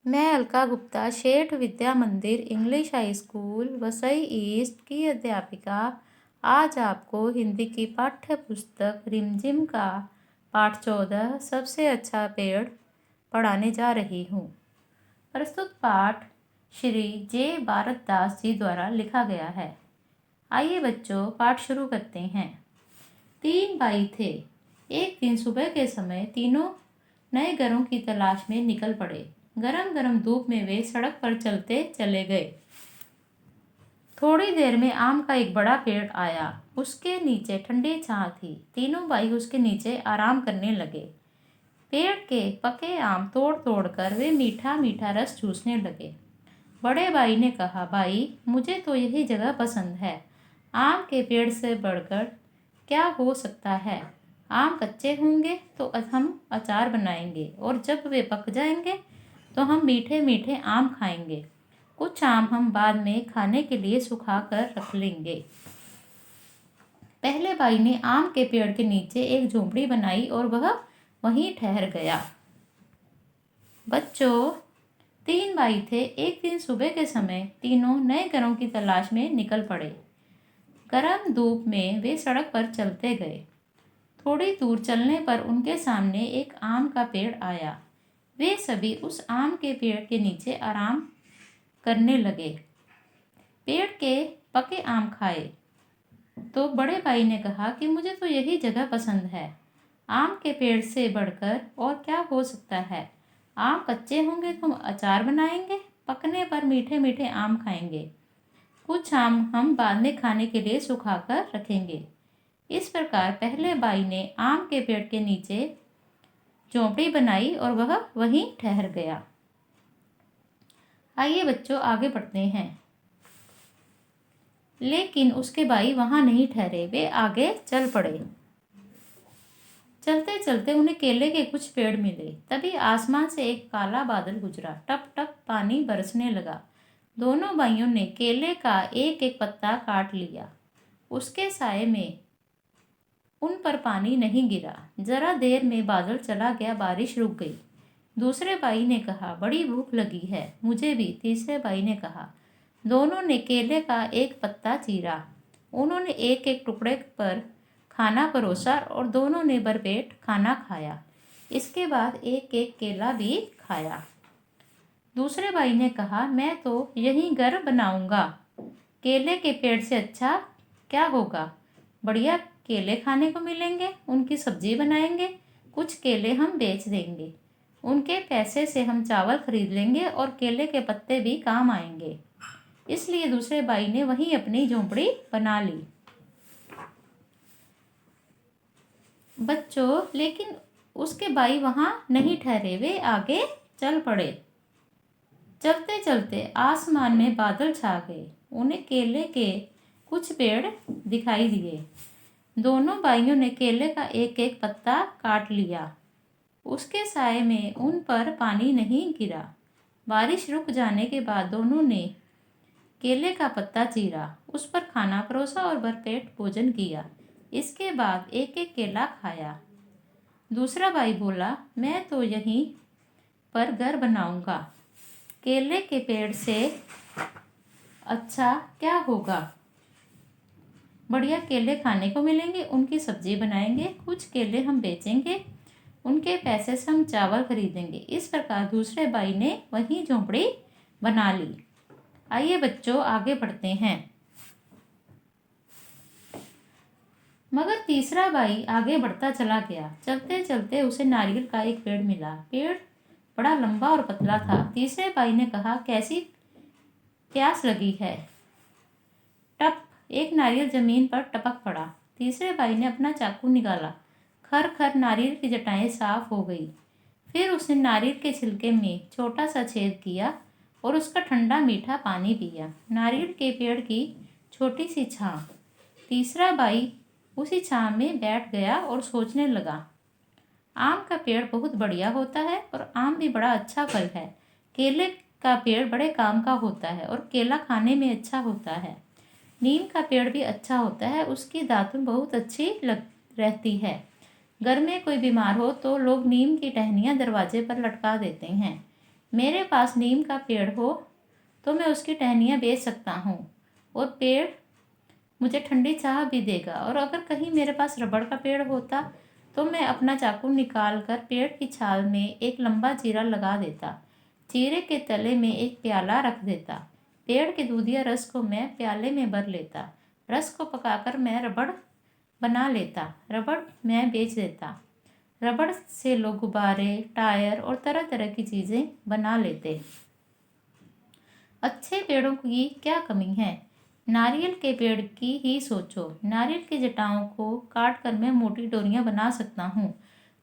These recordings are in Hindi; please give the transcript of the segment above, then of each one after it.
मैं अलका गुप्ता शेठ विद्या मंदिर English high school Vasai east की अध्यापिका आज आपको हिंदी की पाठ्य पुस्तक रिमझिम का पाठ 14 सबसे अच्छा पेड़ पढ़ाने जा रही हूँ। प्रस्तुत पाठ श्री जे भारत दास जी द्वारा लिखा गया है। आइए बच्चों, पाठ शुरू करते हैं। 3 भाई थे। एक दिन सुबह के समय तीनों नए घरों की तलाश में निकल पड़े। गरम गरम धूप में वे सड़क पर चलते चले गए। थोड़ी देर में आम का एक बड़ा पेड़ आया। उसके नीचे ठंडी छां थी। तीनों भाई उसके नीचे आराम करने लगे। पेड़ के पके आम तोड़ तोड़ कर वे मीठा मीठा रस चूसने लगे। बड़े भाई ने कहा, भाई मुझे तो यही जगह पसंद है। आम के पेड़ से बढ़कर क्या हो सकता है। आम कच्चे होंगे तो हम अचार बनाएंगे और जब वे पक जाएंगे तो हम मीठे मीठे आम खाएंगे। कुछ आम हम बाद में खाने के लिए सुखा कर रख लेंगे। पहले भाई ने आम के पेड़ के नीचे एक झोंपड़ी बनाई और वह वहीं ठहर गया। बच्चों, 3 भाई थे। एक दिन सुबह के समय तीनों नए घरों की तलाश में निकल पड़े। गर्म धूप में वे सड़क पर चलते गए। थोड़ी दूर चलने पर उनके सामने एक आम का पेड़ आया। वे सभी उस आम के पेड़ के नीचे आराम करने लगे। पेड़ के पके आम खाए तो बड़े भाई ने कहा कि मुझे तो यही जगह पसंद है। आम के पेड़ से बढ़कर और क्या हो सकता है। आम कच्चे होंगे तो हम अचार बनाएंगे, पकने पर मीठे मीठे आम खाएंगे। कुछ आम हम बाद में खाने के लिए सुखा कर रखेंगे। इस प्रकार पहले भाई ने आम के पेड़ के नीचे झोंपड़ी बनाई और वह वहीं ठहर गया। आइए बच्चों, आगे बढ़ते हैं। लेकिन उसके भाई वहां नहीं ठहरे। वे आगे चल पड़े। चलते चलते उन्हें केले के कुछ पेड़ मिले। तभी आसमान से एक काला बादल गुजरा। टप टप पानी बरसने लगा। दोनों भाइयों ने केले का एक एक पत्ता काट लिया। उसके साये में उन पर पानी नहीं गिरा। जरा देर में बादल चला गया, बारिश रुक गई। दूसरे भाई ने कहा, बड़ी भूख लगी है, मुझे भी। तीसरे भाई ने कहा। दोनों ने केले का एक पत्ता चीरा। उन्होंने एक एक टुकड़े पर खाना परोसा और दोनों ने भरपेट खाना खाया। इसके बाद एक एक केला भी खाया। दूसरे भाई ने कहा, मैं तो यहीं घर बनाऊंगा। केले के पेड़ से अच्छा क्या होगा। बढ़िया केले खाने को मिलेंगे, उनकी सब्जी बनाएंगे, कुछ केले हम बेच देंगे, उनके पैसे से हम चावल खरीद लेंगे और केले के पत्ते भी काम आएंगे। इसलिए दूसरे भाई ने वहीं अपनी झोंपड़ी बना ली। बच्चों, लेकिन उसके भाई वहां नहीं ठहरे। वे आगे चल पड़े। चलते चलते आसमान में बादल छा गए। उन्हें केले के कुछ पेड़ दिखाई दिए। दोनों भाइयों ने केले का एक एक पत्ता काट लिया। उसके साये में उन पर पानी नहीं गिरा। बारिश रुक जाने के बाद दोनों ने केले का पत्ता चीरा, उस पर खाना परोसा और भरपेट भोजन किया। इसके बाद एक एक केला खाया। दूसरा भाई बोला, मैं तो यहीं पर घर बनाऊंगा। केले के पेड़ से अच्छा क्या होगा। बढ़िया केले खाने को मिलेंगे, उनकी सब्जी बनाएंगे, कुछ केले हम बेचेंगे, उनके पैसे से हम चावल खरीदेंगे। इस प्रकार दूसरे भाई ने वही झोंपड़ी बना ली। आइए बच्चों, आगे बढ़ते हैं। मगर तीसरा भाई आगे बढ़ता चला गया। चलते चलते उसे नारियल का एक पेड़ मिला। पेड़ बड़ा लंबा और पतला था। तीसरे भाई ने कहा, कैसी प्यास लगी है। टप, एक नारियल जमीन पर टपक पड़ा। तीसरे भाई ने अपना चाकू निकाला। खर खर नारियल की जटाएं साफ हो गई। फिर उसने नारियल के छिलके में छोटा सा छेद किया और उसका ठंडा मीठा पानी पिया। नारियल के पेड़ की छोटी सी छां। तीसरा भाई उसी छां में बैठ गया और सोचने लगा। आम का पेड़ बहुत बढ़िया होता है और आम भी बड़ा अच्छा फल है। केले का पेड़ बड़े काम का होता है और केला खाने में अच्छा होता है। नीम का पेड़ भी अच्छा होता है, उसकी दातुन बहुत अच्छी लग रहती है। घर में कोई बीमार हो तो लोग नीम की टहनियाँ दरवाजे पर लटका देते हैं। मेरे पास नीम का पेड़ हो तो मैं उसकी टहनियाँ बेच सकता हूँ और पेड़ मुझे ठंडी चाह भी देगा। और अगर कहीं मेरे पास रबड़ का पेड़ होता तो मैं अपना चाकू निकाल कर पेड़ की छाल में एक लंबा चीरा लगा देता, चीरे के तले में एक प्याला रख देता, पेड़ के दूधिया रस को मैं प्याले में भर लेता, रस को पकाकर मैं रबड़ बना लेता, रबड़ मैं बेच देता। रबड़ से लोग गुब्बारे, टायर और तरह तरह की चीज़ें बना लेते। अच्छे पेड़ों की क्या कमी है? नारियल के पेड़ की ही सोचो। नारियल की जटाओं को काट कर मैं मोटी डोरियां बना सकता हूँ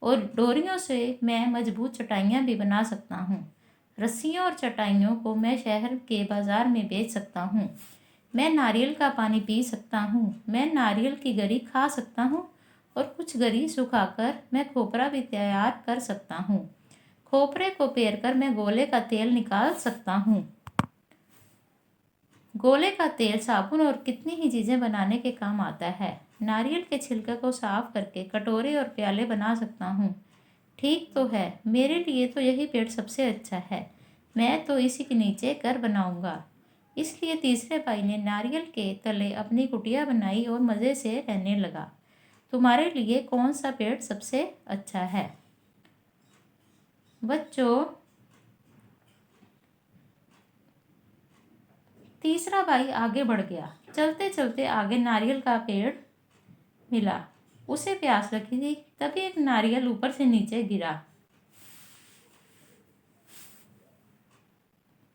और डोरियों से मैं मजबूत चटाइयाँ भी बना सकता हूँ। रस्सियों और चटाइयों को मैं शहर के बाजार में बेच सकता हूँ। मैं नारियल का पानी पी सकता हूँ। मैं नारियल की गरी खा सकता हूँ और कुछ गरी सुखाकर मैं खोपरा भी तैयार कर सकता हूँ। खोपरे को पेर कर मैं गोले का तेल निकाल सकता हूँ। गोले का तेल साबुन और कितनी ही चीज़ें बनाने के काम आता है। नारियल के छिलके को साफ करके कटोरे और प्याले बना सकता हूँ। ठीक तो है, मेरे लिए तो यही पेड़ सबसे अच्छा है। मैं तो इसी के नीचे घर बनाऊंगा। इसलिए तीसरे भाई ने नारियल के तले अपनी कुटिया बनाई और मज़े से रहने लगा। तुम्हारे लिए कौन सा पेड़ सबसे अच्छा है? बच्चों, तीसरा भाई आगे बढ़ गया। चलते चलते आगे नारियल का पेड़ मिला। उसे प्यास लगी थी, तभी एक नारियल ऊपर से नीचे गिरा।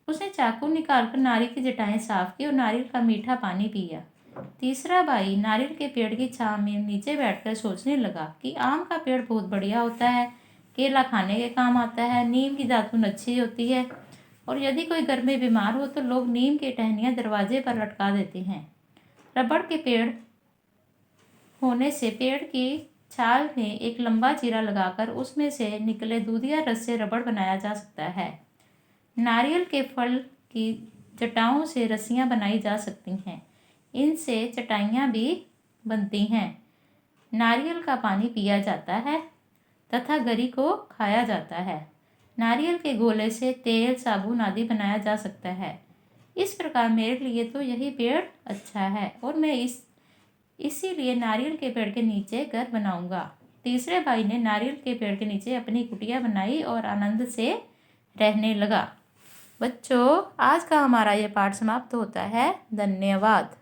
उसने चाकू निकालकर नारियल की जटाएं साफ की और नारियल का मीठा पानी पिया। तीसरा भाई नारियल के पेड़ की छांव में नीचे बैठकर सोचने लगा कि आम का पेड़ बहुत बढ़िया होता है, केला खाने के काम आता है, नीम की दातुन अच्छी होती है और यदि कोई घर में बीमार हो तो लोग नीम की टहनियाँ दरवाजे पर लटका देते हैं। रबड़ के पेड़ होने से पेड़ की छाल में एक लंबा चीरा लगाकर उसमें से निकले दूधिया रस से रबड़ बनाया जा सकता है। नारियल के फल की जटाओं से रस्सियाँ बनाई जा सकती हैं। इनसे चटाइयाँ भी बनती हैं। नारियल का पानी पिया जाता है तथा गरी को खाया जाता है। नारियल के गोले से तेल, साबुन आदि बनाया जा सकता है। इस प्रकार मेरे लिए तो यही पेड़ अच्छा है और मैं इसीलिए नारियल के पेड़ के नीचे घर बनाऊंगा। तीसरे भाई ने नारियल के पेड़ के नीचे अपनी कुटिया बनाई और आनंद से रहने लगा। बच्चों, आज का हमारा ये पाठ समाप्त होता है। धन्यवाद।